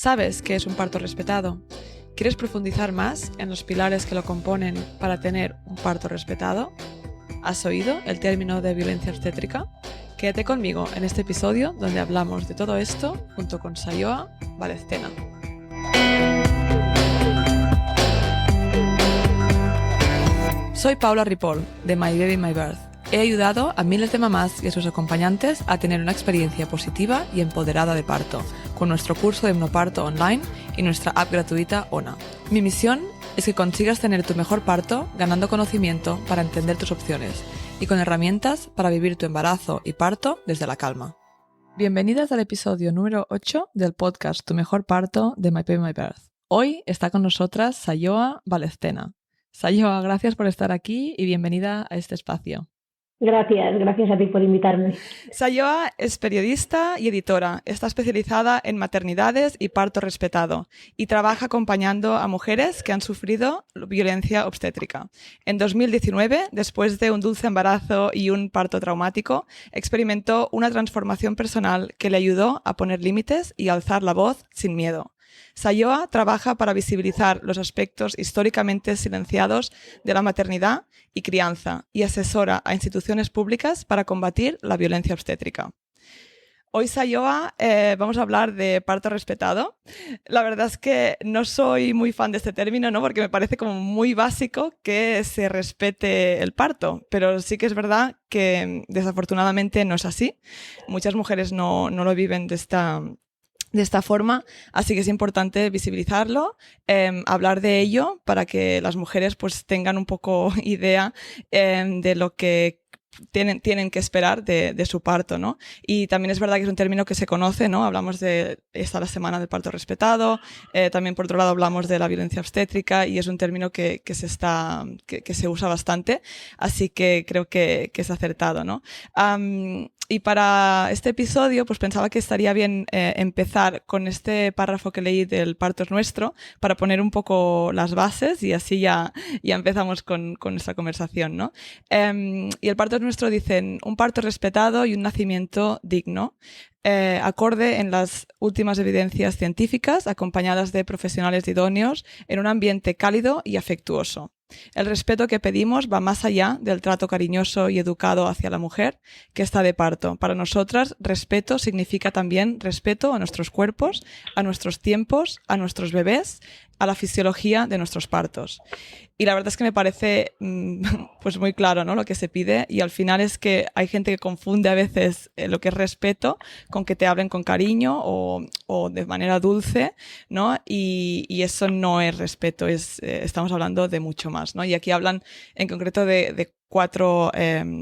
¿Sabes qué es un parto respetado? ¿Quieres profundizar más en los pilares que lo componen para tener un parto respetado? ¿Has oído el término de violencia obstétrica? Quédate conmigo en este episodio donde hablamos de todo esto junto con Sayoa Valeztena. Soy Paula Ripoll, de My Baby My Birth. He ayudado a miles de mamás y a sus acompañantes a tener una experiencia positiva y empoderada de parto, con nuestro curso de hipnoparto online y nuestra app gratuita ONA. Mi misión es que consigas tener tu mejor parto ganando conocimiento para entender tus opciones y con herramientas para vivir tu embarazo y parto desde la calma. Bienvenidas al episodio número 8 del podcast Tu mejor parto de My Baby My Birth. Hoy está con nosotras Sayoa Valeztena. Sayoa, gracias por estar aquí y bienvenida a este espacio. Gracias a ti por invitarme. Sayoa es periodista y editora. Está especializada en maternidades y parto respetado y trabaja acompañando a mujeres que han sufrido violencia obstétrica. En 2019, después de un dulce embarazo y un parto traumático, experimentó una transformación personal que le ayudó a poner límites y alzar la voz sin miedo. Sayoa trabaja para visibilizar los aspectos históricamente silenciados de la maternidad y crianza y asesora a instituciones públicas para combatir la violencia obstétrica. Hoy, Sayoa, vamos a hablar de parto respetado. La verdad es que no soy muy fan de este término, ¿no? Porque me parece como muy básico que se respete el parto, pero sí que es verdad que desafortunadamente no es así. Muchas mujeres no lo viven de esta forma, así que es importante visibilizarlo, hablar de ello para que las mujeres pues tengan un poco idea de lo que tienen que esperar de su parto, ¿no? Y también es verdad que es un término que se conoce, ¿no? Hablamos de esta la semana del parto respetado, también por otro lado hablamos de la violencia obstétrica y es un término que se usa bastante, así que creo que es acertado, ¿no? Y para este episodio, pues pensaba que estaría bien empezar con este párrafo que leí del Parto es Nuestro para poner un poco las bases y así ya empezamos con nuestra conversación, ¿no? Y el Parto es Nuestro dicen un parto respetado y un nacimiento digno. Acorde en las últimas evidencias científicas, acompañadas de profesionales idóneos, en un ambiente cálido y afectuoso. El respeto que pedimos va más allá del trato cariñoso y educado hacia la mujer que está de parto. Para nosotras, respeto significa también respeto a nuestros cuerpos, a nuestros tiempos, a nuestros bebés, a la fisiología de nuestros partos. Y la verdad es que me parece pues muy claro, ¿no? Lo que se pide, y al final es que hay gente que confunde a veces lo que es respeto con que te hablen con cariño o de manera dulce, ¿no? Y eso no es respeto, estamos hablando de mucho más, ¿no? Y aquí hablan en concreto de 4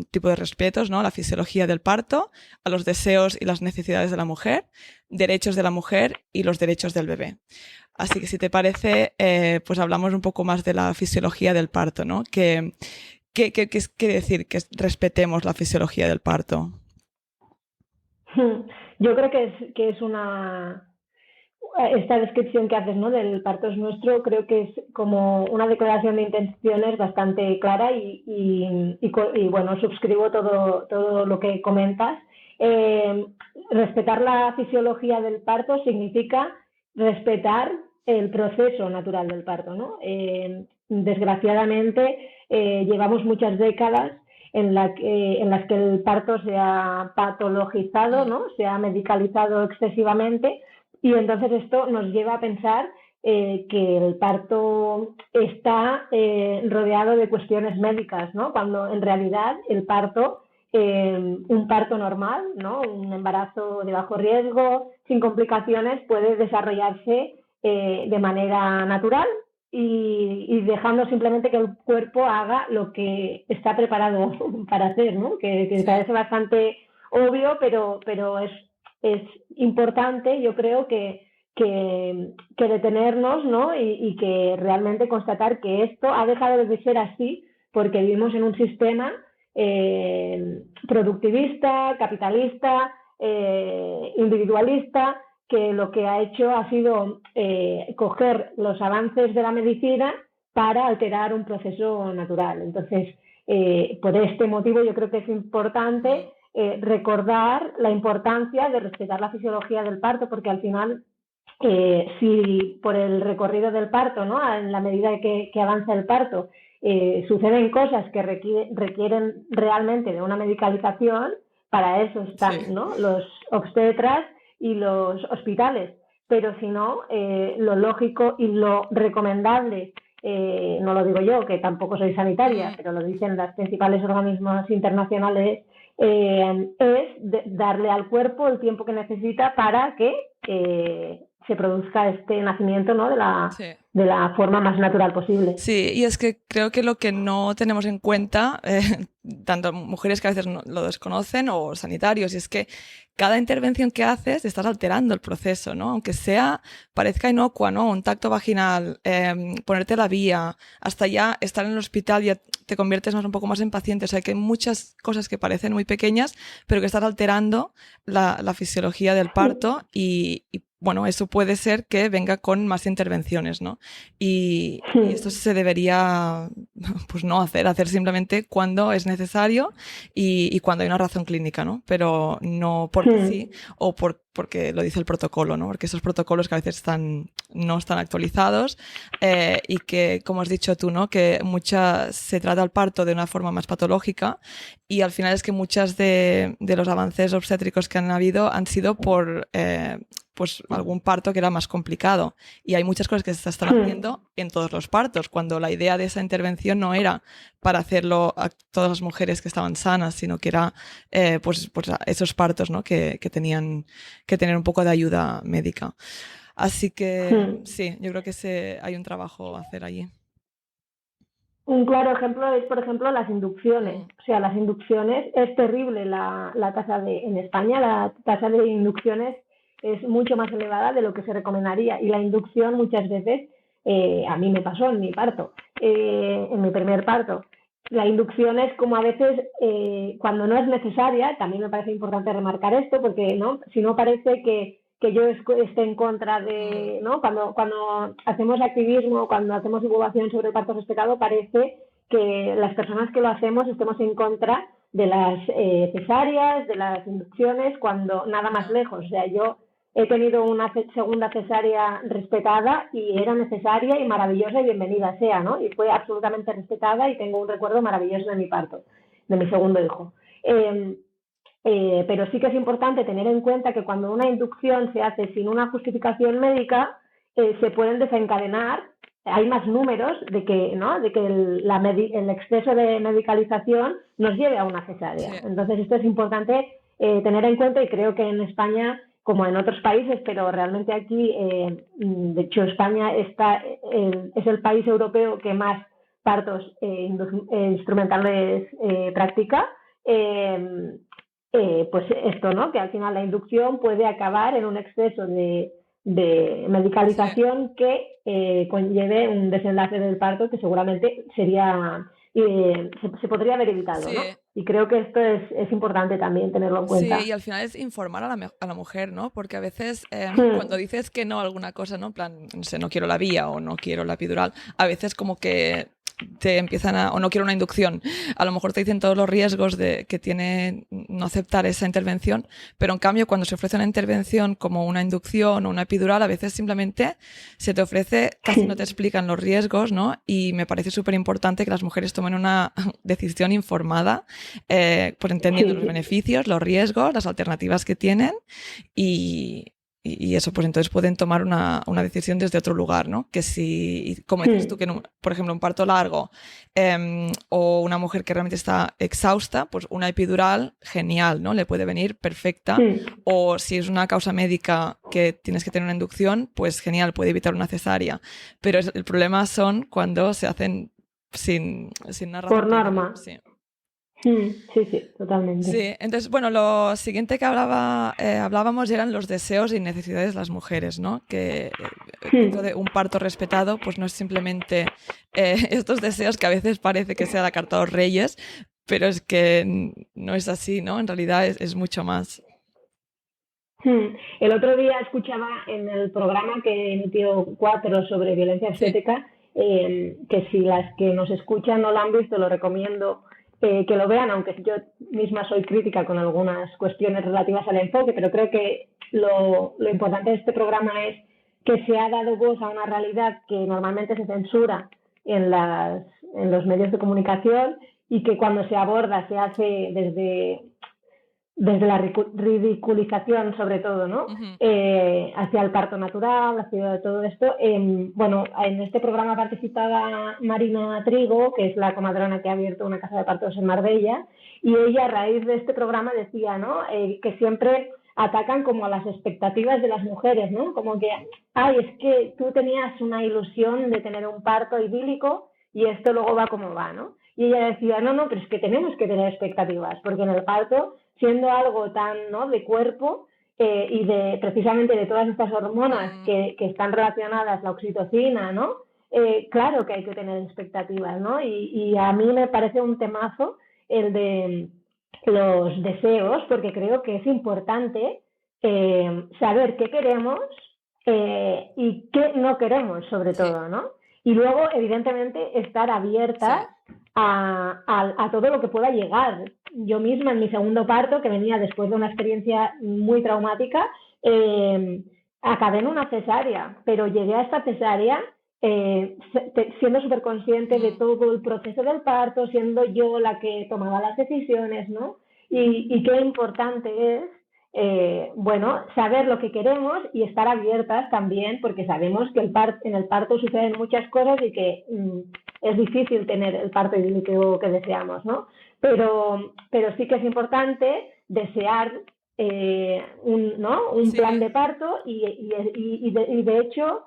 tipos de respetos, ¿no? La fisiología del parto, a los deseos y las necesidades de la mujer, derechos de la mujer y los derechos del bebé. Así que si te parece, pues hablamos un poco más de la fisiología del parto, ¿no? ¿Qué quiere decir que respetemos la fisiología del parto? Yo creo que es esta descripción que haces, ¿no? Del parto es nuestro, creo que es como una declaración de intenciones bastante clara y bueno, suscribo todo lo que comentas. Respetar la fisiología del parto significa respetar el proceso natural del parto, ¿no? Desgraciadamente, llevamos muchas décadas en las que el parto se ha patologizado, ¿no? Se ha medicalizado excesivamente, y entonces esto nos lleva a pensar que el parto está rodeado de cuestiones médicas, ¿no? Cuando en realidad el parto, un parto normal, ¿no? Un embarazo de bajo riesgo, sin complicaciones, puede desarrollarse de manera natural y dejando simplemente que el cuerpo haga lo que está preparado para hacer, ¿no? Que parece bastante obvio, pero es importante, yo creo, que detenernos, ¿no? Y que realmente constatar que esto ha dejado de ser así porque vivimos en un sistema productivista, capitalista, individualista, que lo que ha hecho ha sido coger los avances de la medicina para alterar un proceso natural. Entonces, por este motivo yo creo que es importante recordar la importancia de respetar la fisiología del parto, porque al final si por el recorrido del parto, ¿no? En la medida que avanza el parto, suceden cosas que requieren realmente de una medicalización, para eso están, Sí. ¿no? Los obstetras y los hospitales. Pero si no, lo lógico y lo recomendable, no lo digo yo, que tampoco soy sanitaria, pero lo dicen los principales organismos internacionales, es darle al cuerpo el tiempo que necesita para que se produzca este nacimiento, ¿no? Sí. De la forma más natural posible. Sí, y es que creo que lo que no tenemos en cuenta, tanto mujeres que a veces lo desconocen o sanitarios, y es que cada intervención que haces estás alterando el proceso, ¿no? Aunque parezca inocua, ¿no? Un tacto vaginal, ponerte la vía, hasta ya estar en el hospital ya te conviertes un poco más en paciente. O sea, que hay muchas cosas que parecen muy pequeñas, pero que estás alterando la fisiología del parto y bueno, eso puede ser que venga con más intervenciones, ¿no? Y esto se debería, pues no hacer simplemente cuando es necesario y cuando hay una razón clínica, ¿no? Pero no porque sí o porque lo dice el protocolo, ¿no? Porque esos protocolos que a veces no están actualizados y que, como has dicho tú, ¿no? Que se trata el parto de una forma más patológica y al final es que muchas de los avances obstétricos que han habido han sido por pues algún parto que era más complicado. Y hay muchas cosas que se están haciendo en todos los partos, cuando la idea de esa intervención no era para hacerlo a todas las mujeres que estaban sanas, sino que era pues esos partos, ¿no? que tenían que tener un poco de ayuda médica. Así que sí, yo creo que hay un trabajo a hacer allí. Un claro ejemplo es, por ejemplo, las inducciones. O sea, las inducciones, es terrible la tasa en España, la tasa de inducciones es mucho más elevada de lo que se recomendaría. Y la inducción muchas veces, a mí me pasó en mi parto, en mi primer parto. La inducción es como a veces, cuando no es necesaria, también me parece importante remarcar esto, porque ¿no? Si no parece que yo esté en contra de, ¿no? Cuando hacemos activismo, cuando hacemos divulgación sobre el parto respetado, parece que las personas que lo hacemos estemos en contra de las cesáreas, de las inducciones, cuando nada más lejos. O sea, yo he tenido una segunda cesárea respetada y era necesaria y maravillosa y bienvenida sea, ¿no? Y fue absolutamente respetada y tengo un recuerdo maravilloso de mi parto, de mi segundo hijo. Pero sí que es importante tener en cuenta que cuando una inducción se hace sin una justificación médica, se pueden desencadenar, hay más números de que, ¿no? De que el exceso de medicalización nos lleve a una cesárea. Sí. Entonces esto es importante tener en cuenta y creo que en España, como en otros países, pero realmente aquí, de hecho España es el país europeo que más partos instrumentales practica. Pues esto, ¿no? Que al final la inducción puede acabar en un exceso de medicalización que conlleve un desenlace del parto que seguramente sería se podría haber evitado, ¿no? Y creo que esto es importante también tenerlo en cuenta. Sí, y al final es informar a la mujer, ¿no? Porque a veces cuando dices que no a alguna cosa, ¿no? En plan, no sé, no quiero la vía o no quiero la epidural, a veces como que te empiezan o no quiero una inducción, a lo mejor te dicen todos los riesgos que tiene no aceptar esa intervención, pero en cambio cuando se ofrece una intervención como una inducción o una epidural, a veces simplemente se te ofrece, casi no te explican los riesgos, ¿no? Y me parece súper importante que las mujeres tomen una decisión informada, pues entendiendo los beneficios, los riesgos, las alternativas que tienen y eso, pues entonces pueden tomar una decisión desde otro lugar, ¿no? Que si, como dices tú, que por ejemplo un parto largo o una mujer que realmente está exhausta, pues una epidural, genial, ¿no? Le puede venir perfecta. O si es una causa médica que tienes que tener una inducción, pues genial, puede evitar una cesárea. Pero el problema son cuando se hacen sin una razón. Por norma. Sí. Sí, totalmente. Sí, entonces, bueno, lo siguiente que hablábamos eran los deseos y necesidades de las mujeres, ¿no? Que dentro de un parto respetado, pues no es simplemente estos deseos que a veces parece que sea la carta de los reyes, pero es que no es así, ¿no? En realidad es mucho más. El otro día escuchaba en el programa que emitió 4 sobre violencia obstétrica, que si las que nos escuchan no lo han visto, lo recomiendo que lo vean, aunque yo misma soy crítica con algunas cuestiones relativas al enfoque, pero creo que lo importante de este programa es que se ha dado voz a una realidad que normalmente se censura en los medios de comunicación y que cuando se aborda se hace desde la ridiculización sobre todo, ¿no? Hacia el parto natural, hacia todo esto. Bueno, en este programa participaba Marina Trigo, que es la comadrona que ha abierto una casa de partos en Marbella, y ella a raíz de este programa decía, ¿no? Que siempre atacan como a las expectativas de las mujeres, ¿no? Como que, ay, es que tú tenías una ilusión de tener un parto idílico y esto luego va como va, ¿no? Y ella decía, no, pero es que tenemos que tener expectativas, porque en el parto, siendo algo tan, ¿no?, de cuerpo y de precisamente de todas estas hormonas que están relacionadas, la oxitocina, ¿no? Claro que hay que tener expectativas, ¿no? Y a mí me parece un temazo el de los deseos, porque creo que es importante saber qué queremos y qué no queremos, sobre todo, ¿no? Y luego, evidentemente, estar abiertas a todo lo que pueda llegar. Yo misma, en mi segundo parto, que venía después de una experiencia muy traumática, acabé en una cesárea, pero llegué a esta cesárea siendo súper consciente de todo el proceso del parto, siendo yo la que tomaba las decisiones, ¿no? Y qué importante es, bueno, saber lo que queremos y estar abiertas también, porque sabemos que en el parto suceden muchas cosas y que es difícil tener el parto idílico que deseamos, ¿no? Pero sí que es importante desear un plan de parto y de hecho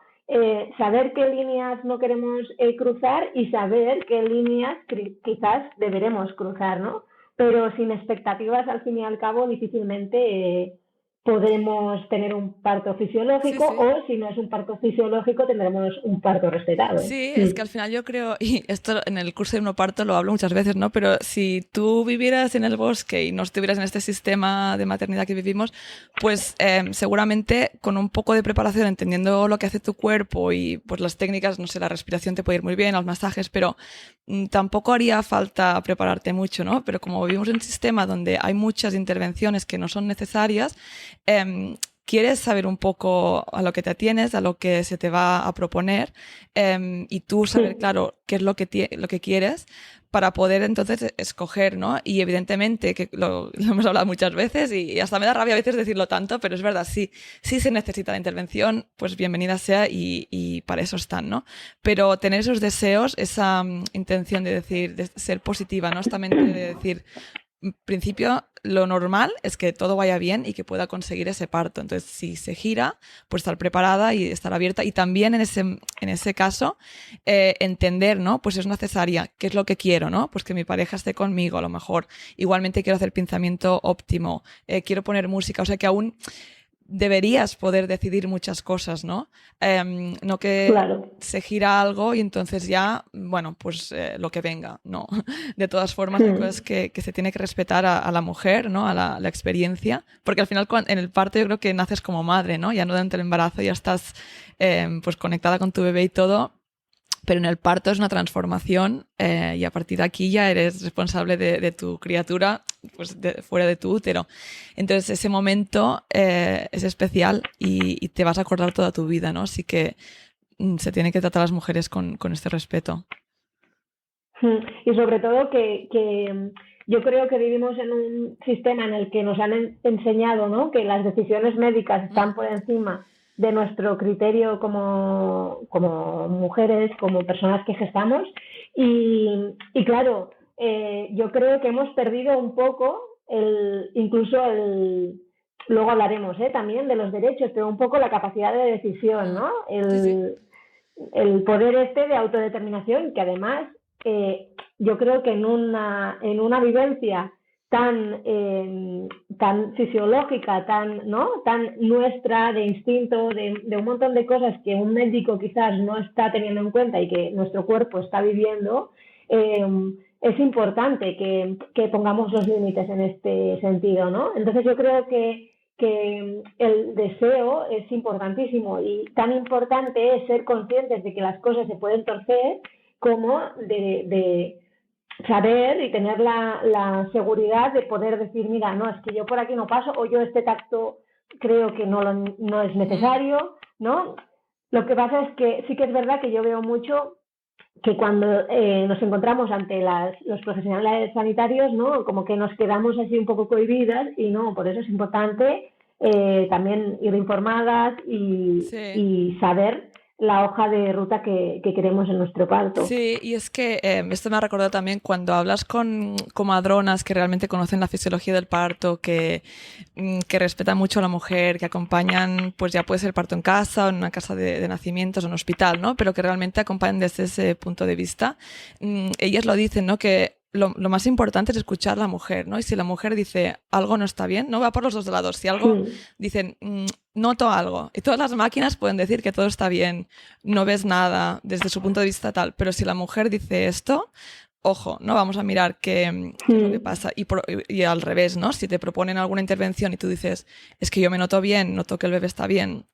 saber qué líneas no queremos cruzar y saber qué líneas quizás deberemos cruzar, ¿no? Pero sin expectativas, al fin y al cabo, difícilmente podremos tener un parto fisiológico o si no es un parto fisiológico tendremos un parto respetado. Sí, es que al final yo creo, y esto en el curso de hipnoparto lo hablo muchas veces, ¿no? Pero si tú vivieras en el bosque y no estuvieras en este sistema de maternidad que vivimos, pues seguramente con un poco de preparación, entendiendo lo que hace tu cuerpo y pues las técnicas, no sé, la respiración te puede ir muy bien, los masajes, pero tampoco haría falta prepararte mucho, ¿no? Pero como vivimos en un sistema donde hay muchas intervenciones que no son necesarias, quieres saber un poco a lo que te atienes, a lo que se te va a proponer y tú saber, claro, qué es lo que quieres para poder entonces escoger, ¿no? Y evidentemente, que lo hemos hablado muchas veces y hasta me da rabia a veces decirlo tanto, pero es verdad, sí se necesita la intervención, pues bienvenida sea y para eso están, ¿no? Pero tener esos deseos, esa intención de decir, de ser positiva, ¿no? Esta mente de decir, en principio, lo normal es que todo vaya bien y que pueda conseguir ese parto. Entonces, si se gira, pues estar preparada y estar abierta. Y también en ese caso, entender, ¿no? Pues es necesaria, ¿qué es lo que quiero, no? Pues que mi pareja esté conmigo, a lo mejor. Igualmente quiero hacer pensamiento óptimo, quiero poner música. O sea que aún deberías poder decidir muchas cosas, ¿no? No que se gira algo y entonces ya, bueno, pues lo que venga, no. De todas formas, hay cosas que se tiene que respetar a la mujer, ¿no? A la experiencia, porque al final en el parto yo creo que naces como madre, ¿no? Ya no durante el embarazo, ya estás pues conectada con tu bebé y todo, pero en el parto es una transformación y a partir de aquí ya eres responsable de tu criatura, pues fuera de tu útero. Entonces ese momento es especial y te vas a acordar toda tu vida, ¿no? Así que se tiene que tratar a las mujeres con este respeto. Y sobre todo que yo creo que vivimos en un sistema en el que nos han enseñado, ¿no?, que las decisiones médicas están por encima de nuestro criterio como mujeres, como personas que gestamos. Y claro, yo creo que hemos perdido un poco luego hablaremos también de los derechos, pero un poco la capacidad de decisión, ¿no? El poder de autodeterminación, que además yo creo que en una vivencia tan fisiológica, tan nuestra, de instinto, de un montón de cosas que un médico quizás no está teniendo en cuenta y que nuestro cuerpo está viviendo, es importante que pongamos los límites en este sentido, ¿no? Entonces yo creo que el deseo es importantísimo y tan importante es ser conscientes de que las cosas se pueden torcer como de saber y tener la seguridad de poder decir, mira, no, es que yo por aquí no paso, o yo este tacto creo que no es necesario, ¿no? Lo que pasa es que sí que es verdad que yo veo mucho que cuando nos encontramos ante los profesionales sanitarios, ¿no? Como que nos quedamos así un poco cohibidas y no, por eso es importante también ir informadas Sí. y saber la hoja de ruta que queremos en nuestro parto. Sí, y es que esto me ha recordado también cuando hablas con comadronas que realmente conocen la fisiología del parto, que respetan mucho a la mujer, que acompañan, pues ya puede ser parto en casa o en una casa de nacimientos o en un hospital, ¿no? Pero que realmente acompañan desde ese punto de vista. Ellas lo dicen, ¿no? Que lo más importante es escuchar a la mujer, ¿no? Y si la mujer dice algo no está bien, no va por los dos lados. Si algo Sí, dicen, noto algo, y todas las máquinas pueden decir que todo está bien, no ves nada desde su punto de vista tal, pero si la mujer dice esto, ojo, no vamos a mirar qué es lo que sí, pasa. Y al revés, ¿no? Si te proponen alguna intervención y tú dices, es que yo me noto bien, noto que el bebé está bien,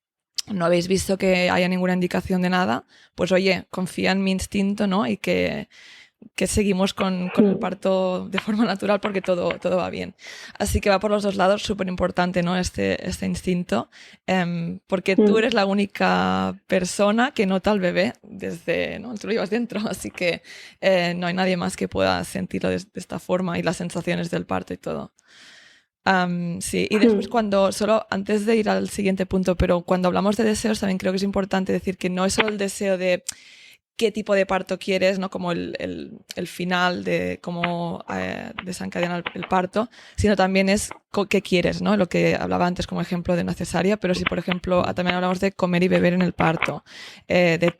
no habéis visto que haya ninguna indicación de nada, pues oye, confía en mi instinto, ¿no? Y que seguimos con el sí. parto de forma natural porque todo va bien. Así que va por los dos lados, súper importante, ¿no? Este instinto, porque tú eres la única persona que nota al bebé desde, ¿no? Tú lo llevas dentro, así que no hay nadie más que pueda sentirlo de esta forma y las sensaciones del parto y todo. Sí, y después solo antes de ir al siguiente punto, pero cuando hablamos de deseos también creo que es importante decir que no es solo el deseo de qué tipo de parto quieres, ¿no? Como el final de cómo desencadenar el parto, sino también es qué quieres, ¿no? Lo que hablaba antes como ejemplo de una cesárea, pero si por ejemplo también hablamos de comer y beber en el parto, de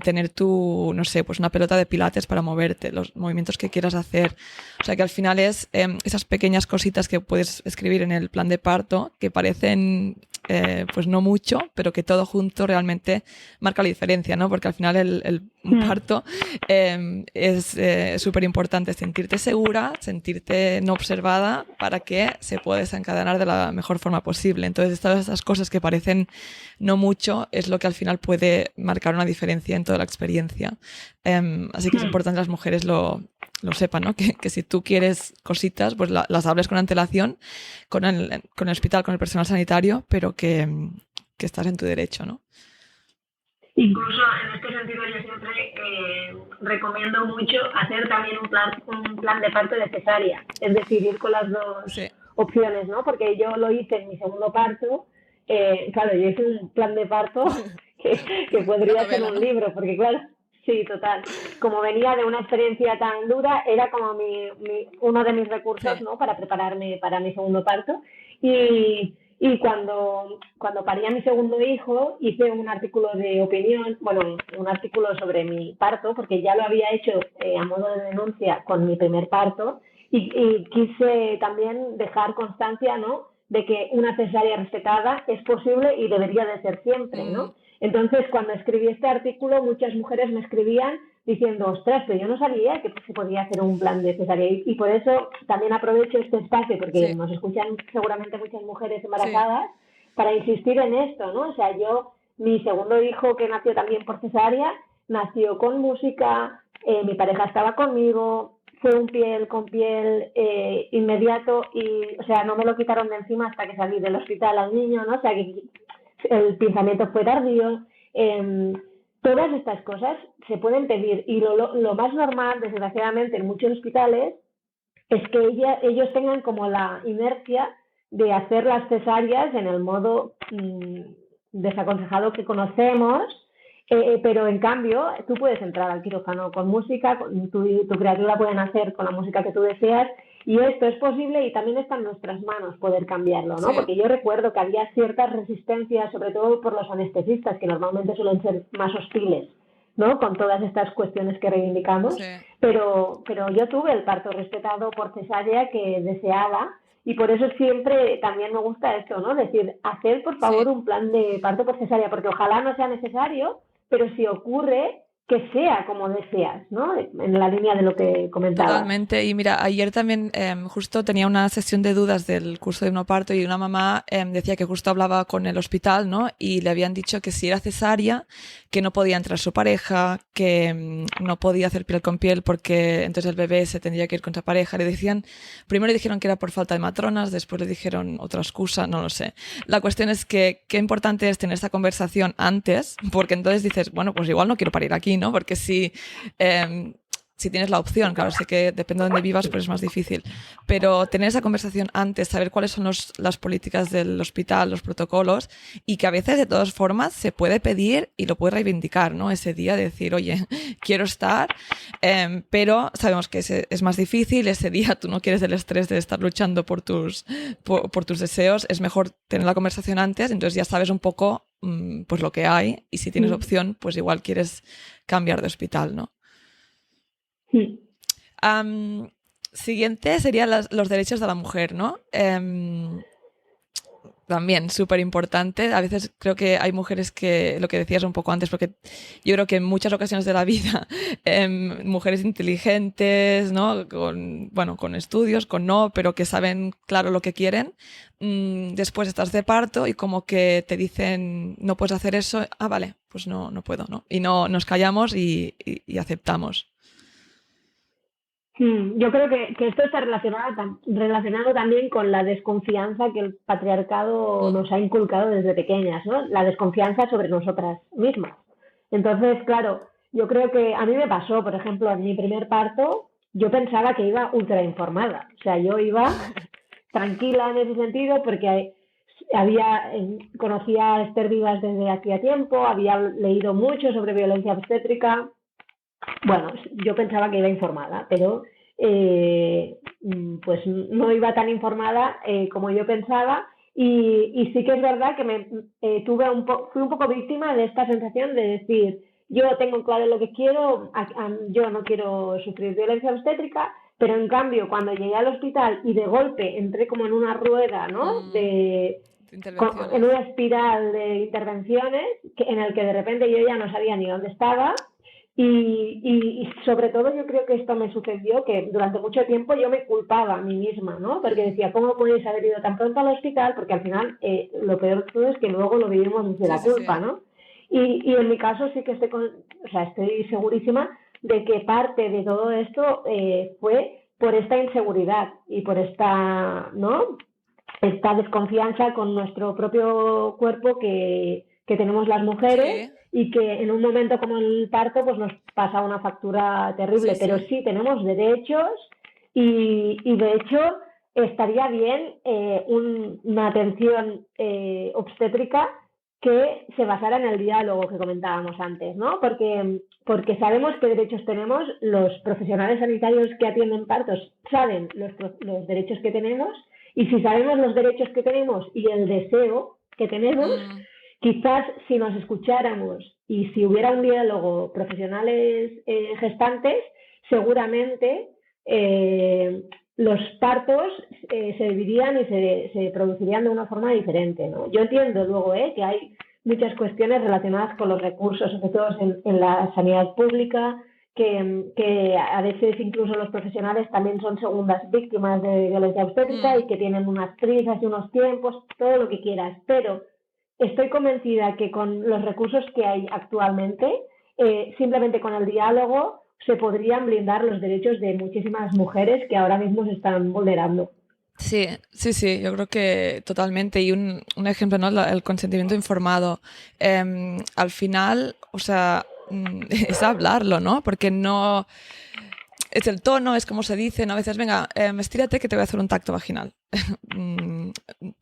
tener tu, no sé, pues una pelota de pilates para moverte, los movimientos que quieras hacer. O sea que al final es esas pequeñas cositas que puedes escribir en el plan de parto que parecen pues no mucho, pero que todo junto realmente marca la diferencia, ¿no? Porque al final un parto es súper importante sentirte segura, sentirte no observada para que se pueda desencadenar de la mejor forma posible. Entonces, todas esas cosas que parecen no mucho es lo que al final puede marcar una diferencia en toda la experiencia. Así que es importante que las mujeres lo sepan, ¿no? Que si tú quieres cositas, pues las hables con antelación con el hospital, con el personal sanitario, pero que estás en tu derecho, ¿no? Incluso en este sentido yo siempre recomiendo mucho hacer también un plan de parto de cesárea, es decir, ir con las Sí, dos opciones, ¿no? Porque yo lo hice en mi segundo parto, claro, yo hice un plan de parto que una podría ser novela, un ¿no? libro, porque claro, sí, total. Como venía de una experiencia tan dura, era como uno de mis recursos, Sí. ¿no? Para prepararme para mi segundo parto. Y cuando parí a mi segundo hijo, hice un artículo de opinión, bueno, un artículo sobre mi parto, porque ya lo había hecho a modo de denuncia con mi primer parto, y quise también dejar constancia, ¿no? De que una cesárea respetada es posible y debería de ser siempre, Mm, ¿no? Entonces, cuando escribí este artículo, muchas mujeres me escribían diciendo, ostras, pero yo no sabía que se podía hacer un plan de cesárea. Y por eso también aprovecho este espacio, porque sí, nos escuchan seguramente muchas mujeres sí. embarazadas, para insistir en esto, ¿no? O sea, mi segundo hijo, que nació también por cesárea, nació con música, mi pareja estaba conmigo, fue un piel con piel inmediato y, o sea, no me lo quitaron de encima hasta que salí del hospital al niño, ¿no? O sea, que el pensamiento fue tardío. Eh, Todas estas cosas se pueden pedir y lo más normal, desgraciadamente, en muchos hospitales es que ellos tengan como la inercia de hacer las cesáreas en el modo desaconsejado que conocemos, pero en cambio tú puedes entrar al quirófano con música, tu criatura puede nacer con la música que tú deseas y esto es posible y también está en nuestras manos poder cambiarlo, ¿no? Sí, Porque yo recuerdo que había ciertas resistencias, sobre todo por los anestesistas, que normalmente suelen ser más hostiles, ¿no? Con todas estas cuestiones que reivindicamos, sí, pero yo tuve el parto respetado por cesárea que deseaba y por eso siempre también me gusta esto, ¿no? Decir, hacer por sí, favor un plan de parto por cesárea, porque ojalá no sea necesario, pero si ocurre, que sea como deseas, ¿no? En la línea de lo que comentabas. Totalmente. Y mira, ayer también justo tenía una sesión de dudas del curso de hipnoparto y una mamá decía que justo hablaba con el hospital, ¿no? Y le habían dicho que si era cesárea, que no podía entrar su pareja, que no podía hacer piel con piel porque entonces el bebé se tendría que ir con esa pareja. Primero le dijeron que era por falta de matronas, después le dijeron otra excusa, no lo sé. La cuestión es que qué importante es tener esa conversación antes, porque entonces dices, bueno, pues igual no quiero parir aquí, ¿no? Porque si tienes la opción, claro, sé que depende de dónde vivas, pues es más difícil, pero tener esa conversación antes, saber cuáles son las políticas del hospital, los protocolos, y que a veces de todas formas se puede pedir y lo puedes reivindicar, ¿no? Ese día decir, oye, quiero estar, pero sabemos que es más difícil, ese día tú no quieres el estrés de estar luchando por tus deseos, es mejor tener la conversación antes, entonces ya sabes un poco pues lo que hay, y si tienes opción, pues igual quieres cambiar de hospital, ¿no? Sí. Siguiente serían los derechos de la mujer, ¿no? También súper importante. A veces creo que hay mujeres que, lo que decías un poco antes, porque yo creo que en muchas ocasiones de la vida, mujeres inteligentes, ¿no? Con estudios, con no, pero que saben claro lo que quieren. Después estás de parto y como que te dicen, no puedes hacer eso. Ah, vale, pues no puedo, ¿no? Y no nos callamos y aceptamos. Yo creo que esto está relacionado también con la desconfianza que el patriarcado nos ha inculcado desde pequeñas, ¿no? La desconfianza sobre nosotras mismas. Entonces, claro, yo creo que a mí me pasó, por ejemplo, en mi primer parto, yo pensaba que iba ultra informada. O sea, yo iba tranquila en ese sentido porque conocía a Esther Vivas desde hacía tiempo, había leído mucho sobre violencia obstétrica. Bueno, yo pensaba que iba informada, pero pues no iba tan informada como yo pensaba, y sí que es verdad que fui un poco víctima de esta sensación de decir, yo tengo claro lo que quiero, yo no quiero sufrir violencia obstétrica, pero en cambio cuando llegué al hospital y de golpe entré como en una rueda, ¿no? En una espiral de intervenciones en el que de repente yo ya no sabía ni dónde estaba. Y sobre todo yo creo que esto me sucedió que durante mucho tiempo yo me culpaba a mí misma, ¿no? Porque decía, ¿cómo podéis haber ido tan pronto al hospital? Porque al final lo peor de todo es que luego lo vivimos desde la culpa, ¿no? Y en mi caso sí que estoy segurísima de que parte de todo esto fue por esta inseguridad y por esta, ¿no? Esta desconfianza con nuestro propio cuerpo que tenemos las mujeres. Sí. Y que en un momento como el parto pues nos pasa una factura terrible, pero sí tenemos derechos y de hecho estaría bien una atención obstétrica que se basara en el diálogo que comentábamos antes, ¿no? Porque sabemos qué derechos tenemos, los profesionales sanitarios que atienden partos saben los derechos que tenemos, y si sabemos los derechos que tenemos y el deseo que tenemos, quizás si nos escucháramos y si hubiera un diálogo profesionales gestantes, seguramente los partos se dividirían y se producirían de una forma diferente, ¿no? Yo entiendo luego que hay muchas cuestiones relacionadas con los recursos, sobre todo en la sanidad pública, que a veces incluso los profesionales también son segundas víctimas de violencia obstétrica y que tienen unas prisas y unos tiempos, todo lo que quieras, pero estoy convencida que con los recursos que hay actualmente, simplemente con el diálogo, se podrían blindar los derechos de muchísimas mujeres que ahora mismo se están vulnerando. Sí, yo creo que totalmente. Y un ejemplo, ¿no? El consentimiento informado. Al final, o sea, es hablarlo, ¿no? Porque no... Es el tono, es como se dice, ¿no? A veces, venga, estírate que te voy a hacer un tacto vaginal.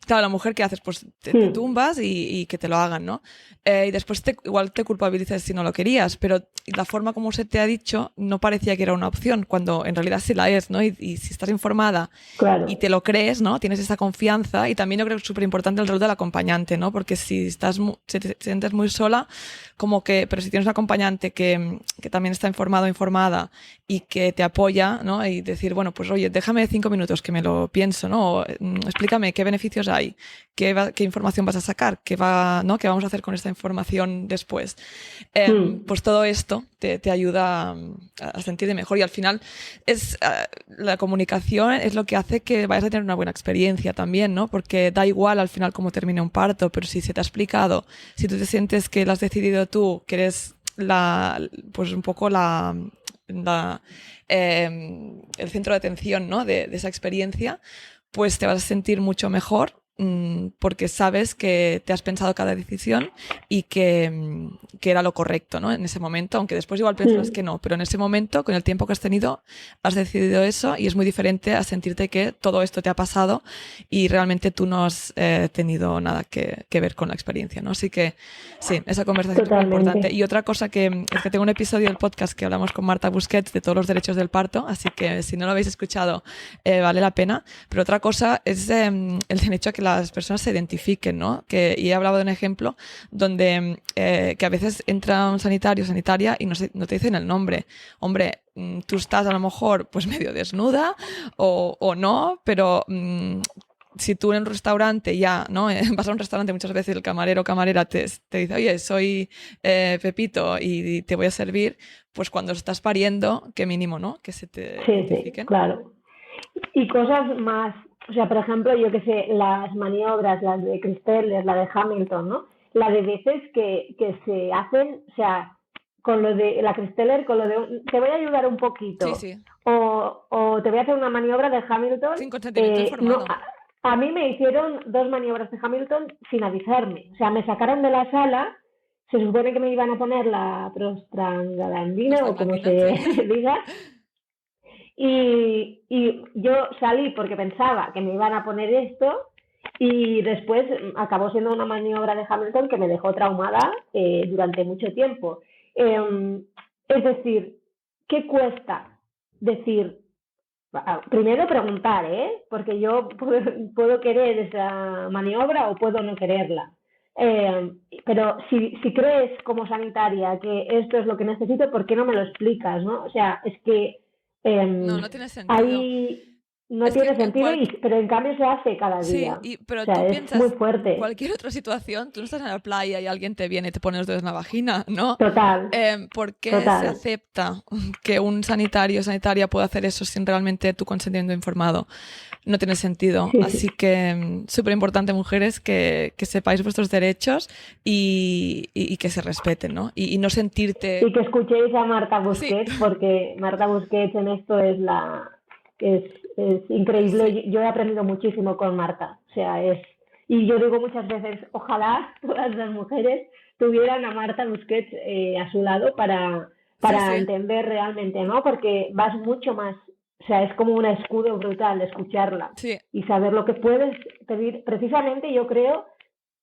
Claro, la mujer, ¿qué haces? Pues te tumbas y que te lo hagan, ¿no? Y después igual te culpabilizas si no lo querías, pero la forma como se te ha dicho no parecía que era una opción, cuando en realidad sí la es, ¿no? Y si estás informada y te lo crees, ¿no? Tienes esa confianza. Y también yo creo que es súper importante el rol del acompañante, ¿no? Porque si te sientes muy sola, como que, pero si tienes un acompañante que también está informado o informada y que te apoya, ¿no? Y decir, bueno, pues oye, déjame 5 minutos que me lo pienso, ¿no? pero explícame qué beneficios hay, qué información vas a sacar, ¿no? qué vamos a hacer con esta información después. Pues todo esto te ayuda a sentirte mejor y al final la comunicación es lo que hace que vayas a tener una buena experiencia también, ¿no? Porque da igual al final cómo termine un parto, pero si se te ha explicado, si tú te sientes que lo has decidido tú, que eres pues un poco el centro de atención, ¿no? de esa experiencia, pues te vas a sentir mucho mejor porque sabes que te has pensado cada decisión y que era lo correcto, ¿no? En ese momento, aunque después igual piensas que no, pero en ese momento, con el tiempo que has tenido, has decidido eso y es muy diferente a sentirte que todo esto te ha pasado y realmente tú no has tenido nada que ver con la experiencia, ¿no? Así que sí, esa conversación es muy importante. Y otra cosa es que tengo un episodio del podcast que hablamos con Marta Busquets de todos los derechos del parto, así que si no lo habéis escuchado, vale la pena. Pero otra cosa es el derecho a que las personas se identifiquen, ¿no? Y he hablado de un ejemplo donde que a veces entra un sanitario o sanitaria y no te dicen el nombre. Hombre, tú estás a lo mejor pues medio desnuda o no, pero si tú en un restaurante ya, ¿no? Vas a un restaurante muchas veces el camarero o camarera te dice, oye, soy Pepito y te voy a servir, pues cuando estás pariendo, qué mínimo, ¿no? Que se te identifiquen. Sí, claro. Y cosas más, o sea, por ejemplo, yo que sé, las maniobras, las de Chris Taylor, la de Hamilton, ¿no? La de veces que se hacen, o sea, con lo de la Chris Taylor, con lo de te voy a ayudar un poquito. Sí. O te voy a hacer una maniobra de Hamilton. Sin consentimiento informado. A mí me hicieron 2 maniobras de Hamilton sin avisarme. O sea, me sacaron de la sala, se supone que me iban a poner la prostaglandina o como se diga. Y yo salí porque pensaba que me iban a poner esto y después acabó siendo una maniobra de Hamilton que me dejó traumada durante mucho tiempo. Es decir, ¿qué cuesta decir? Primero preguntar, porque yo puedo querer esa maniobra o puedo no quererla. Pero si crees como sanitaria que esto es lo que necesito, ¿por qué no me lo explicas, no? O sea, es que no tiene sentido. Ahí no tiene sentido, pero en cambio se hace cada día. Sí, pero o sea, tú es piensas, muy fuerte. Cualquier otra situación, tú no estás en la playa y alguien te viene y te pone los dedos en la vagina, ¿no? Total. ¿Por qué se acepta que un sanitario o sanitaria pueda hacer eso sin realmente tu consentimiento informado? No tiene sentido. Sí, Así que súper importante, mujeres, que sepáis vuestros derechos y que se respeten, ¿no? Y no sentirte... Y que escuchéis a Marta Busquets, porque Marta Busquets en esto es increíble. Sí. Yo he aprendido muchísimo con Marta. O sea, y yo digo muchas veces, ojalá todas las mujeres tuvieran a Marta Busquets a su lado para entender realmente, ¿no? Porque vas mucho más. O sea, es como un escudo brutal escucharla y saber lo que puedes pedir. Precisamente yo creo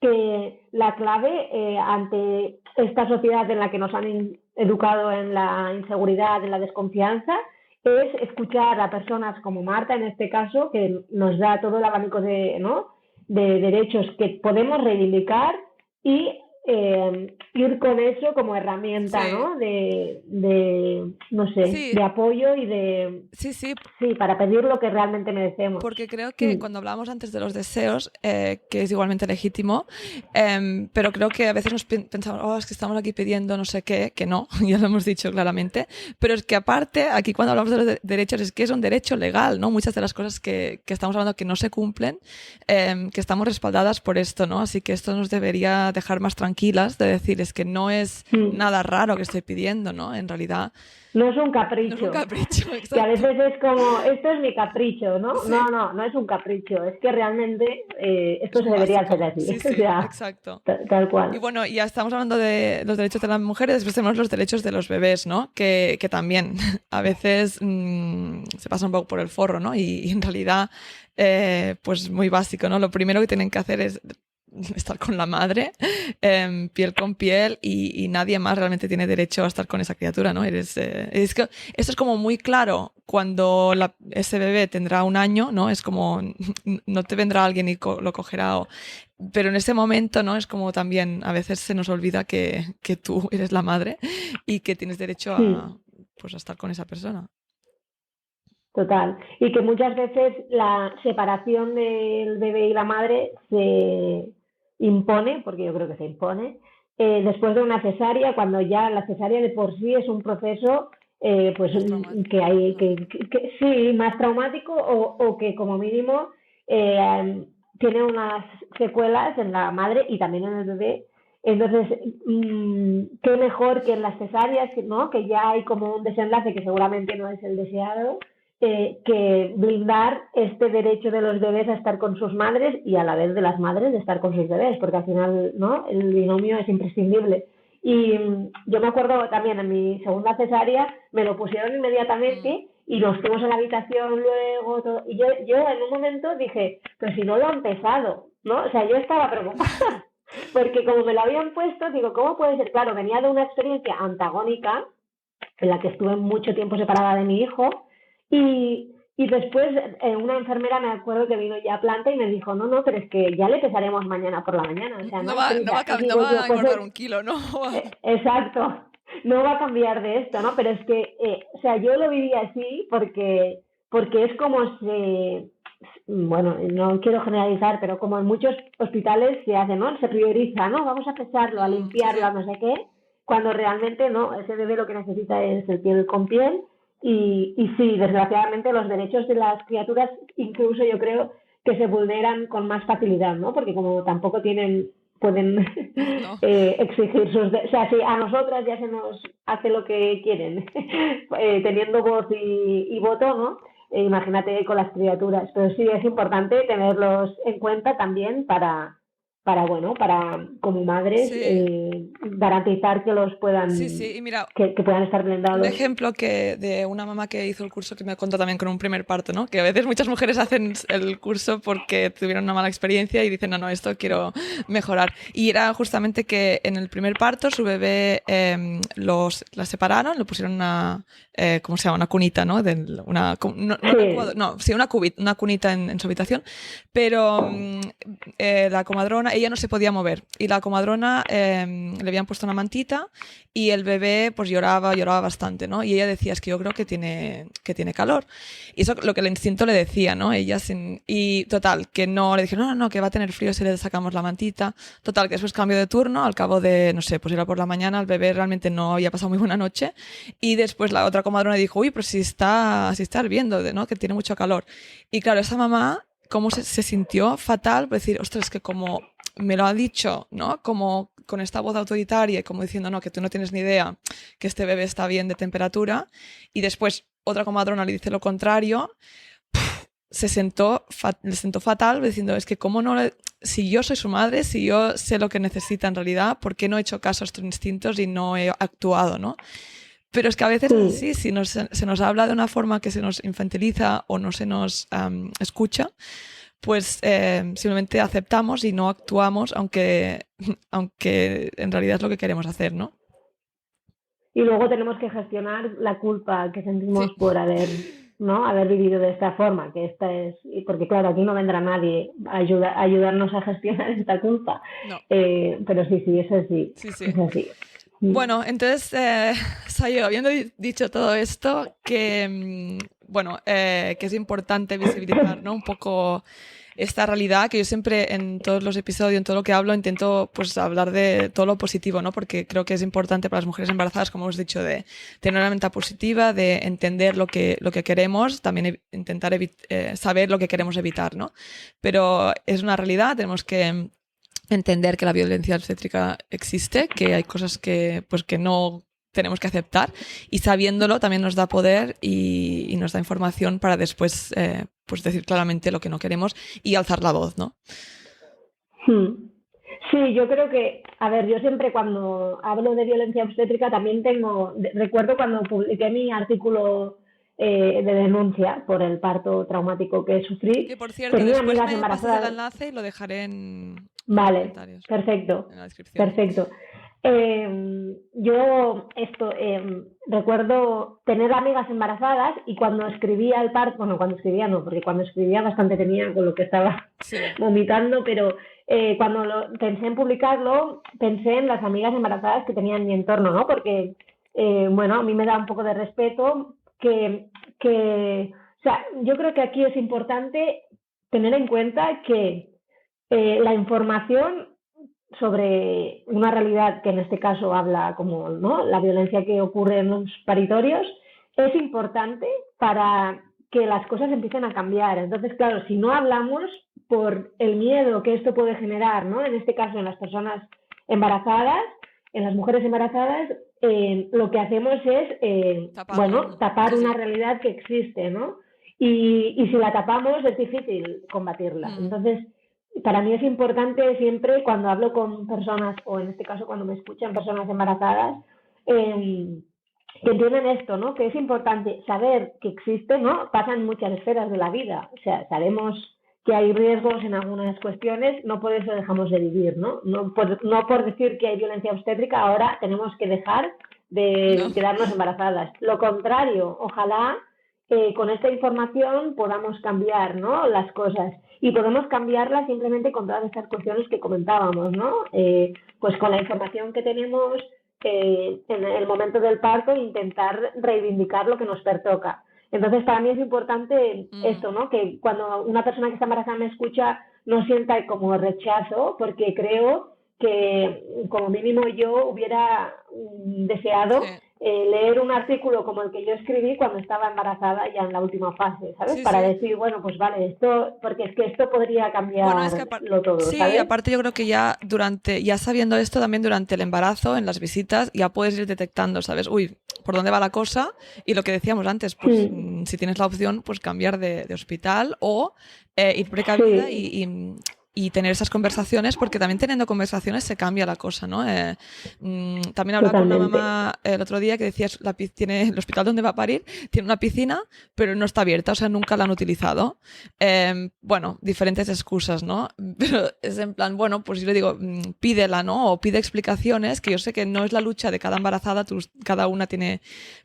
que la clave ante esta sociedad en la que nos han educado en la inseguridad, en la desconfianza, es escuchar a personas como Marta, en este caso, que nos da todo el abanico de derechos que podemos reivindicar y ir con eso como herramienta, ¿no? No sé, de apoyo y de... Sí, para pedir lo que realmente merecemos. Porque creo que cuando hablábamos antes de los deseos, que es igualmente legítimo, pero creo que a veces nos pensamos, es que estamos aquí pidiendo no sé qué, que no, ya lo hemos dicho claramente, pero es que aparte, aquí cuando hablamos de los derechos, es que es un derecho legal, ¿no? Muchas de las cosas que estamos hablando que no se cumplen, que estamos respaldadas por esto, ¿no? Así que esto nos debería dejar más tranquilas de decir, es que no es nada raro que estoy pidiendo, ¿no? En realidad... No es un capricho. No es un capricho, exacto. Que a veces es como, esto es mi capricho, ¿no? Sí. No es un capricho. Es que realmente esto se debería hacer así. Sí, o sea, exacto. Tal cual. Y bueno, ya estamos hablando de los derechos de las mujeres, después tenemos los derechos de los bebés, ¿no? Que también a veces se pasa un poco por el forro, ¿no? Y en realidad, pues muy básico, ¿no? Lo primero que tienen que hacer es estar con la madre, piel con piel, y nadie más realmente tiene derecho a estar con esa criatura, ¿no? Es que esto es como muy claro cuando ese bebé tendrá 1 año, ¿no? Es como, no te vendrá alguien y lo cogerá, pero en ese momento, ¿no? Es como también a veces se nos olvida que tú eres la madre y que tienes derecho a estar con esa persona. total. Y que muchas veces la separación del bebé y la madre se impone, porque yo creo que se impone, después de una cesárea, cuando ya la cesárea de por sí es un proceso pues Más traumático. que hay que sí, más traumático o que como mínimo tiene unas secuelas en la madre y también en el bebé. Entonces, qué mejor que en las cesáreas, ¿no? Que ya hay como un desenlace que seguramente no es el deseado, que blindar este derecho de los bebés a estar con sus madres y a la vez de las madres de estar con sus bebés, porque al final, ¿no? El binomio es imprescindible. Y yo me acuerdo también en mi segunda cesárea, me lo pusieron Mm. inmediatamente y nos fuimos a la habitación luego, todo. Y yo en un momento dije, pero si no lo han pesado, ¿no? O sea, yo estaba preocupada, porque como me lo habían puesto, digo, ¿cómo puede ser? Claro, venía de una experiencia antagónica en la que estuve mucho tiempo separada de mi hijo y después una enfermera me acuerdo que vino ya a planta y me dijo, no, no, pero es que ya le pesaremos mañana por la mañana, o sea, no No hay va, no va, prisa. Y no digo va yo, a pues engordar 1 kilo, ¿no? exacto, no va a cambiar de esto, ¿no? Pero es que, o sea, yo lo viví así porque es como se, bueno, no quiero generalizar, pero como en muchos hospitales se hace, ¿no? Se prioriza, ¿no? Vamos a pesarlo, a Sí, limpiarlo, sí. a no sé qué, cuando realmente no, ese bebé lo que necesita es el piel con piel y sí, desgraciadamente los derechos de las criaturas incluso yo creo que se vulneran con más facilidad, ¿no? Porque como tampoco pueden No. exigir o sea, si a nosotras ya se nos hace lo que quieren, teniendo voz y voto, ¿no? Imagínate con las criaturas. Pero sí es importante tenerlos en cuenta también bueno, para como madres Sí, garantizar que los sí, puedan, sí. Y mira, que puedan estar un blindados. ejemplo que de una mamá que hizo el curso que me contó también con un primer parto, ¿no? Que a veces muchas mujeres hacen el curso porque tuvieron una mala experiencia y dicen, no, no, esto quiero mejorar. Y era justamente que en el primer parto su bebé la separaron, le pusieron una, ¿cómo se llama? Una cunita, ¿no? No Sí, no, sí, una cunita en su habitación, pero la comadrona, ella no se podía mover y la comadrona le habían puesto una mantita y el bebé pues lloraba bastante, ¿no? Y ella decía, es que yo creo que tiene calor. Y eso lo que el instinto le decía, ¿no? Y total, que no, le dijeron, no, no, que va a tener frío si le sacamos la mantita. Total, que después cambio de turno, al cabo de, no sé, pues era por la mañana, el bebé realmente no había pasado muy buena noche. Y después la otra comadrona dijo, uy, pero si está hirviendo, ¿no? Que tiene mucho calor. Y claro, esa mamá, cómo se sintió fatal, por decir, ostras, que como me lo ha dicho, ¿no? Como con esta voz autoritaria y como diciendo, no, que tú no tienes ni idea que este bebé está bien de temperatura, y después otra comadrona le dice lo contrario, le sentó fatal diciendo, es que cómo no si yo soy su madre, si yo sé lo que necesita en realidad, ¿por qué no he hecho caso a estos instintos y no he actuado, ¿no? Pero es que a veces es sí. así, si se nos habla de una forma que se nos infantiliza o no se nos escucha, pues simplemente aceptamos y no actuamos, aunque en realidad es lo que queremos hacer, ¿no? Y luego tenemos que gestionar la culpa que Sí, sentimos por ¿no? Haber vivido de esta forma, que esta es, porque claro, aquí no vendrá nadie a ayudarnos a gestionar esta culpa. no, Pero sí, sí, eso sí, sí, sí. es así. Bueno, entonces, Sayo, habiendo dicho todo esto, bueno, que es importante visibilizar, ¿no? Un poco esta realidad que yo siempre en todos los episodios, en todo lo que hablo, intento pues hablar de todo lo positivo, ¿no? Porque creo que es importante para las mujeres embarazadas, como hemos dicho, de tener una mente positiva, de entender lo que queremos, también intentar saber lo que queremos evitar, ¿no? Pero es una realidad, tenemos que entender que la violencia obstétrica existe, que hay cosas que no tenemos que aceptar y sabiéndolo también nos da poder y nos da información para después pues decir claramente lo que no queremos y alzar la voz, ¿no? Hmm. Sí, yo creo que, a ver, yo siempre cuando hablo de violencia obstétrica también recuerdo cuando publiqué mi artículo de denuncia por el parto traumático que sufrí, Que por cierto, tenía después amigas me pasas el embarazadas. enlace y lo dejaré en los Vale, comentarios, perfecto, en la descripción. perfecto. Yo recuerdo tener amigas embarazadas y cuando escribía el parto, bueno, cuando escribía no, porque cuando escribía bastante tenía con lo que estaba Sí, vomitando, pero cuando pensé en publicarlo, pensé en las amigas embarazadas que tenía en mi entorno, ¿no? Porque, bueno, a mí me da un poco de respeto que, o sea, yo creo que aquí es importante tener en cuenta que la información sobre una realidad que en este caso habla como, ¿no?, la violencia que ocurre en los paritorios es importante para que las cosas empiecen a cambiar. Entonces, claro, si no hablamos por el miedo que esto puede generar, ¿no?, en este caso en las personas embarazadas, en las mujeres embarazadas, lo que hacemos es, Taparlo, ¿no? tapar Sí, una sí. realidad que existe, ¿no? Y si la tapamos es difícil combatirla. Mm, Entonces, para mí es importante siempre cuando hablo con personas, o en este caso cuando me escuchan personas embarazadas, eh, que entiendan esto, ¿no? Que es importante saber que existe, ¿no? Pasa en muchas esferas de la vida. O sea, sabemos que hay riesgos en algunas cuestiones, no por eso dejamos de vivir, ¿no? No por decir que hay violencia obstétrica, ahora tenemos que dejar de no. quedarnos embarazadas. Lo contrario, ojalá con esta información podamos cambiar, ¿no?, las cosas. Y podemos cambiarlas simplemente con todas estas cuestiones que comentábamos, ¿no? Pues con la información que tenemos en el momento del parto, intentar reivindicar lo que nos pertoca. Entonces, para mí es importante Mm. esto, ¿no? Que cuando una persona que está embarazada me escucha, no sienta como rechazo, porque creo que como mínimo yo hubiera deseado Sí, leer un artículo como el que yo escribí cuando estaba embarazada ya en la última fase, ¿sabes? sí, Para sí. decir, bueno, pues vale, esto, porque es que esto podría Bueno, es que cambiarlo todo, sí, ¿sabes? aparte yo creo que ya sabiendo esto también durante el embarazo, en las visitas, ya puedes ir detectando, ¿sabes? Uy, ¿por dónde va la cosa? Y lo que decíamos antes, pues Sí, si tienes la opción, pues cambiar de hospital o ir precavida sí, y tener esas conversaciones, porque también teniendo conversaciones se cambia la cosa, ¿no? También hablaba con una totalmente. mamá el otro día que decía, tiene el hospital donde va a parir, tiene una piscina, pero no está abierta, o sea, nunca la han utilizado. Bueno, diferentes excusas, ¿no? Pero es en plan, bueno, pues yo le digo, pídela, ¿no? O pide explicaciones, que yo sé que no es la lucha de cada embarazada, cada una tiene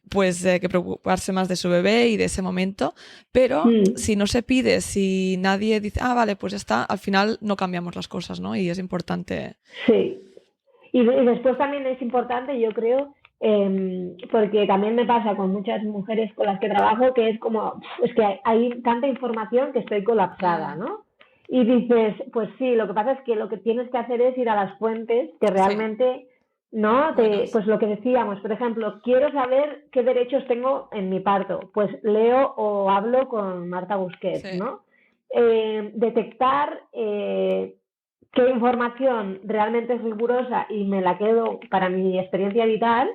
pues que preocuparse más de su bebé y de ese momento, pero Mm, si no se pide, si nadie dice, ah, vale, pues ya está, al final no cambiamos las cosas, ¿no? Y es importante. sí. Y después también es importante, yo creo, porque también me pasa con muchas mujeres con las que trabajo, que es como, es que hay tanta información que estoy colapsada, Mm, ¿no? Y dices, pues sí, lo que pasa es que lo que tienes que hacer es ir a las fuentes que sí, realmente, ¿no? buenas. Pues lo que decíamos, por ejemplo, quiero saber qué derechos tengo en mi parto, pues leo o hablo con Marta Busquets, Sí. ¿no? Detectar qué información realmente es rigurosa y me la quedo para mi experiencia vital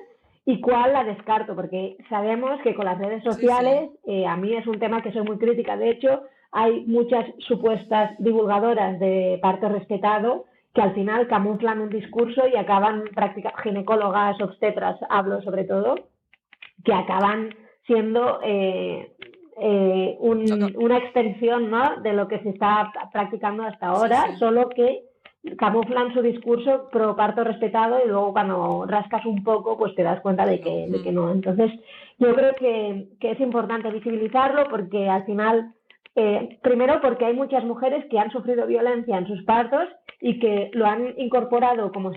y cuál la descarto, porque sabemos que con las redes Sí, sí. sociales, a mí es un tema que soy muy crítica. De hecho, hay muchas supuestas divulgadoras de parto respetado que al final camuflan un discurso y acaban prácticamente, ginecólogas, obstetras, hablo sobre todo, que acaban siendo una extensión, ¿no?, de lo que se está practicando hasta Sí, ahora, sí. solo que camuflan su discurso pro parto respetado y luego cuando rascas un poco pues te das cuenta Que no. de que no. Entonces yo creo que es importante visibilizarlo porque al final, primero porque hay muchas mujeres que han sufrido violencia en sus partos y que lo han incorporado como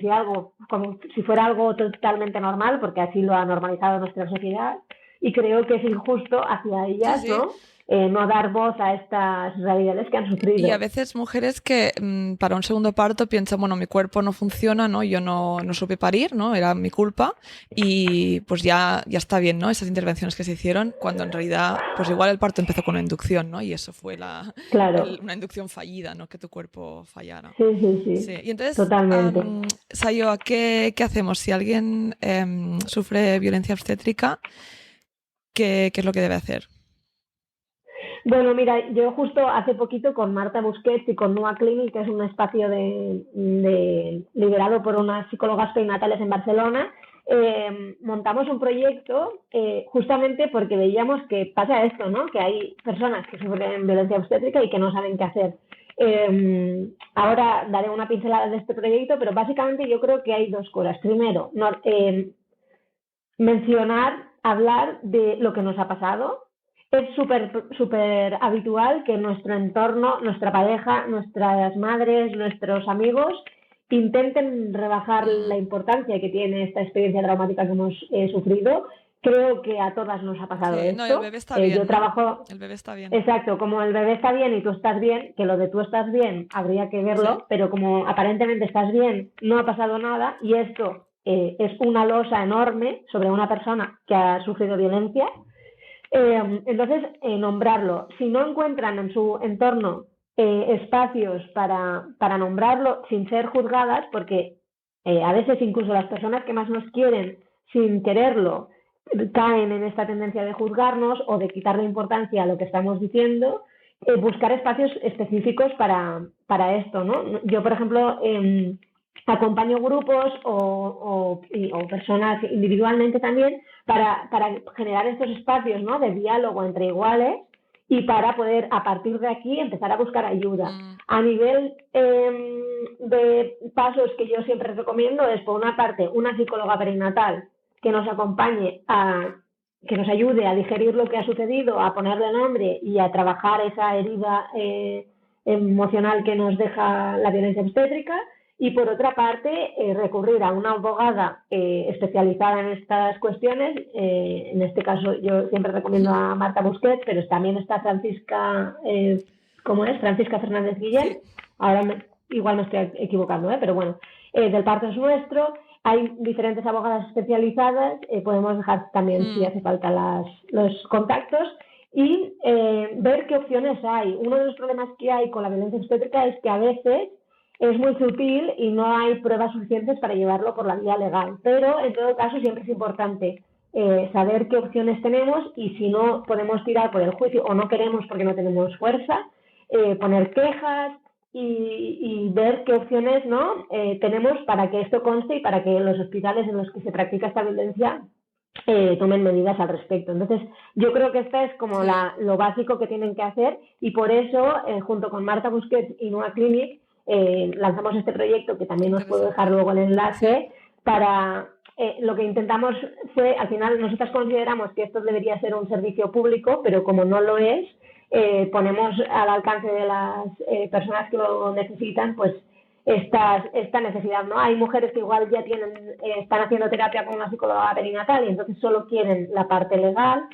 si fuera algo totalmente normal, porque así lo ha normalizado nuestra sociedad, y creo que es injusto hacia Sí, ellas, sí. ¿no? No dar voz a estas realidades que han Y a sufrido. veces mujeres que para un segundo parto piensan, bueno, mi cuerpo no funciona, ¿no? Yo no supe parir, ¿no? Era mi culpa y pues ya está bien, ¿no? Esas intervenciones que se hicieron, cuando en realidad, pues igual el parto empezó con una inducción, ¿no? Y eso fue Claro, una inducción fallida, ¿no? Que tu cuerpo fallara. sí, sí, Sí, sí, y entonces, totalmente. Sayo, ¿qué hacemos? Si alguien sufre violencia obstétrica, ¿qué es lo que debe hacer? Bueno, mira, yo justo hace poquito con Marta Busquets y con Nua Clinic, que es un espacio liderado por unas psicólogas perinatales en Barcelona, montamos un proyecto justamente porque veíamos que pasa esto, ¿no? Que hay personas que sufren violencia obstétrica y que no saben qué hacer. Ahora daré una pincelada de este proyecto, pero básicamente yo creo que hay dos cosas. Primero, mencionar, hablar de lo que nos ha pasado. Es súper habitual que nuestro entorno, nuestra pareja, nuestras madres, nuestros amigos intenten rebajar la Mm, importancia que tiene esta experiencia traumática que hemos sufrido creo que a todas nos ha pasado Sí, no, el esto. bebé está bien, Yo ¿no? trabajo, El bebé está bien. exacto, como el bebé está bien y tú estás bien, que lo de tú estás bien habría que Sí. verlo, pero como aparentemente estás bien, no ha pasado nada y esto es una losa enorme sobre una persona que ha sufrido violencia. Entonces, nombrarlo. Si no encuentran en su entorno espacios para nombrarlo sin ser juzgadas, porque a veces incluso las personas que más nos quieren, sin quererlo, caen en esta tendencia de juzgarnos o de quitarle importancia a lo que estamos diciendo, buscar espacios específicos para esto, ¿no? Yo, por ejemplo, acompaño grupos o personas individualmente también para generar estos espacios, ¿no?, de diálogo entre iguales y para poder, a partir de aquí, empezar a buscar ayuda. A nivel de pasos que yo siempre recomiendo es, por una parte, una psicóloga perinatal que nos acompañe que nos ayude a digerir lo que ha sucedido, a ponerle nombre y a trabajar esa herida emocional que nos deja la violencia obstétrica. Y por otra parte, recurrir a una abogada especializada en estas cuestiones. En este caso, yo siempre recomiendo a Marta Busquets, pero también está Francisca, ¿cómo es? Francisca Fernández Guillén. Sí. Ahora igual me estoy equivocando, pero bueno, del Parto es Nuestro. Hay diferentes abogadas especializadas, podemos dejar también, si hace falta, los contactos y ver qué opciones hay. Uno de los problemas que hay con la violencia obstétrica es que a veces es muy sutil y no hay pruebas suficientes para llevarlo por la vía legal. Pero, en todo caso, siempre es importante saber qué opciones tenemos y si no podemos tirar por el juicio o no queremos porque no tenemos fuerza, poner quejas y ver qué opciones, ¿no?, tenemos para que esto conste y para que los hospitales en los que se practica esta violencia tomen medidas al respecto. Entonces, yo creo que esta es como lo básico que tienen que hacer y por eso, junto con Marta Busquets y Noa Clinic, lanzamos este proyecto, que también os puedo dejar luego el enlace, para lo que intentamos fue, al final nosotras consideramos que esto debería ser un servicio público, pero como no lo es, ponemos al alcance de las personas que lo necesitan, pues esta necesidad, ¿no? Hay mujeres que igual ya están haciendo terapia con una psicóloga perinatal y entonces solo quieren la parte legal.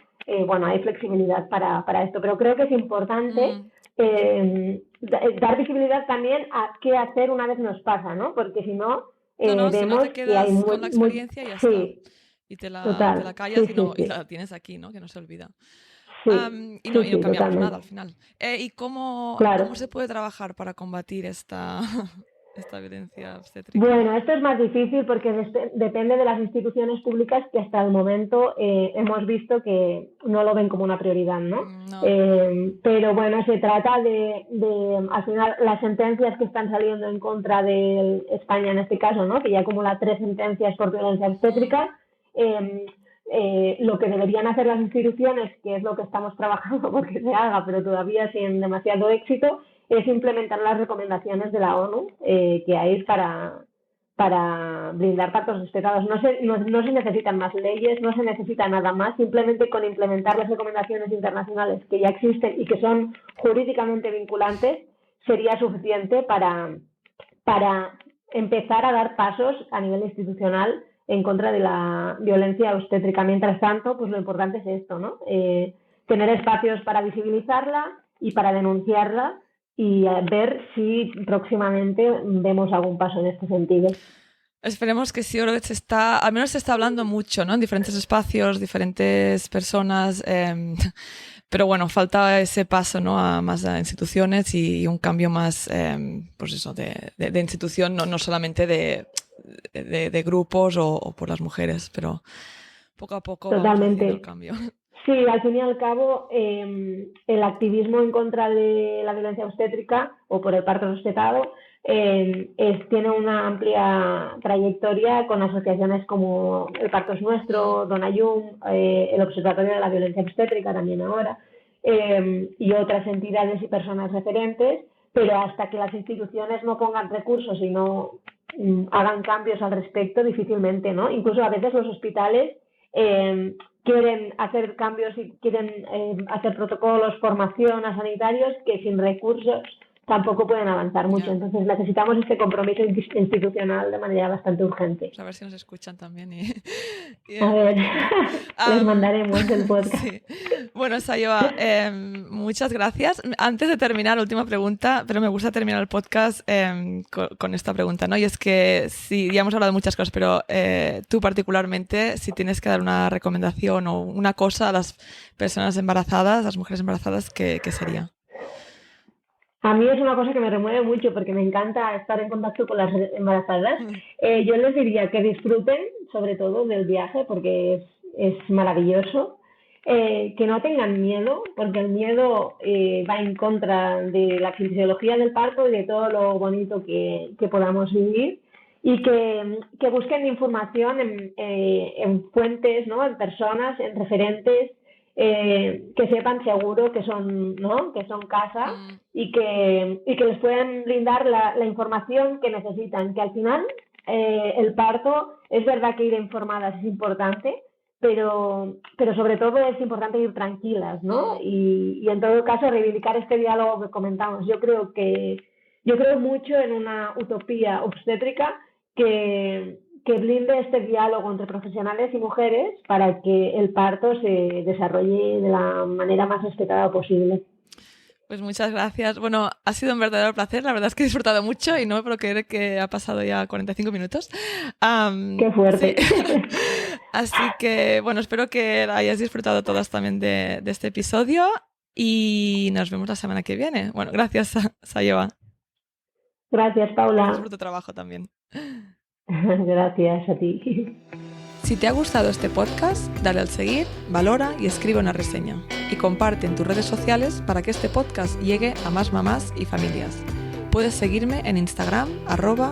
Bueno, hay flexibilidad para esto, pero creo que es importante dar visibilidad también a qué hacer una vez nos pasa, ¿no? Porque si no, No, si no vemos te que hay quedas con la experiencia y ya está. Sí, Y te total. la callas Sí, y sí. la tienes aquí, ¿no? Que no se olvida. Sí, Y sí, no cambiamos totalmente. nada al final. ¿Y cómo Claro. se puede trabajar para combatir esta violencia obstétrica? Bueno, esto es más difícil porque depende de las instituciones públicas que hasta el momento hemos visto que no lo ven como una prioridad, ¿no? No. Pero bueno, se trata al final, las sentencias que están saliendo en contra de España en este caso, ¿no?, que ya acumula 3 sentencias por violencia obstétrica. Lo que deberían hacer las instituciones, que es lo que estamos trabajando porque se haga, pero todavía sin demasiado éxito, es implementar las recomendaciones de la ONU que hay para blindar partos respetados. No se necesitan más leyes, no se necesita nada más, simplemente con implementar las recomendaciones internacionales que ya existen y que son jurídicamente vinculantes sería suficiente para empezar a dar pasos a nivel institucional en contra de la violencia obstétrica. Mientras tanto, pues lo importante es esto, ¿no? Tener espacios para visibilizarla y para denunciarla y ver si próximamente vemos algún paso en este sentido. Esperemos que sí, al menos se está hablando mucho, ¿no?, en diferentes espacios, diferentes personas, pero bueno, falta ese paso, ¿no?, a más a instituciones y un cambio más, pues eso, de institución, no solamente de grupos o por las mujeres, pero poco a poco vamos haciendo el cambio. Sí, al fin y al cabo, el activismo en contra de la violencia obstétrica o por el parto respetado tiene una amplia trayectoria con asociaciones como El Parto es Nuestro, Donayum, el Observatorio de la Violencia Obstétrica también ahora, y otras entidades y personas referentes, pero hasta que las instituciones no pongan recursos y no hagan cambios al respecto, difícilmente, ¿no? Incluso a veces los hospitales quieren hacer cambios y quieren hacer protocolos, formación a sanitarios que sin recursos tampoco pueden avanzar mucho. Ya. Entonces necesitamos este compromiso institucional de manera bastante urgente. Pues a ver si nos escuchan también. A ver, les mandaremos el podcast. Sí. Bueno, Sayoa, muchas gracias. Antes de terminar, última pregunta, pero me gusta terminar el podcast con esta pregunta, ¿no? Y es que sí, ya hemos hablado de muchas cosas, pero tú particularmente, si tienes que dar una recomendación o una cosa a las personas embarazadas, las mujeres embarazadas, ¿qué sería? A mí es una cosa que me remueve mucho porque me encanta estar en contacto con las embarazadas. Yo les diría que disfruten, sobre todo, del viaje porque es maravilloso. Que no tengan miedo, porque el miedo va en contra de la fisiología del parto y de todo lo bonito que podamos vivir. Y que busquen información en fuentes, ¿no? En personas, en referentes, que sepan seguro que son, ¿no? Que son casa y que les puedan brindar la información que necesitan, que al final el parto, es verdad que ir informadas es importante, pero sobre todo es importante ir tranquilas, ¿no? Y en todo caso reivindicar este diálogo que comentamos. Yo creo mucho en una utopía obstétrica que blinde este diálogo entre profesionales y mujeres para que el parto se desarrolle de la manera más respetada posible. Pues muchas gracias. Bueno, ha sido un verdadero placer. La verdad es que he disfrutado mucho y no me puedo creer que ha pasado ya 45 minutos. ¡Qué fuerte! Sí. Así que, bueno, espero que hayas disfrutado todas también de este episodio y nos vemos la semana que viene. Bueno, gracias, Sayoa. Gracias, Paula. Gracias por tu trabajo también. Gracias a ti. Si te ha gustado este podcast, dale al seguir, valora y escribe una reseña. Y comparte en tus redes sociales para que este podcast llegue a más mamás y familias. Puedes seguirme en Instagram,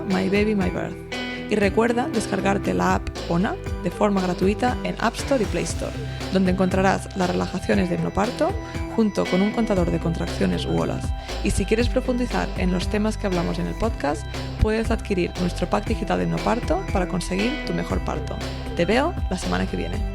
@mybabymybirth. Y recuerda descargarte la app ONA de forma gratuita en App Store y Play Store, donde encontrarás las relajaciones de hipnoparto junto con un contador de contracciones u olas. Y si quieres profundizar en los temas que hablamos en el podcast, puedes adquirir nuestro pack digital de hipnoparto para conseguir tu mejor parto. Te veo la semana que viene.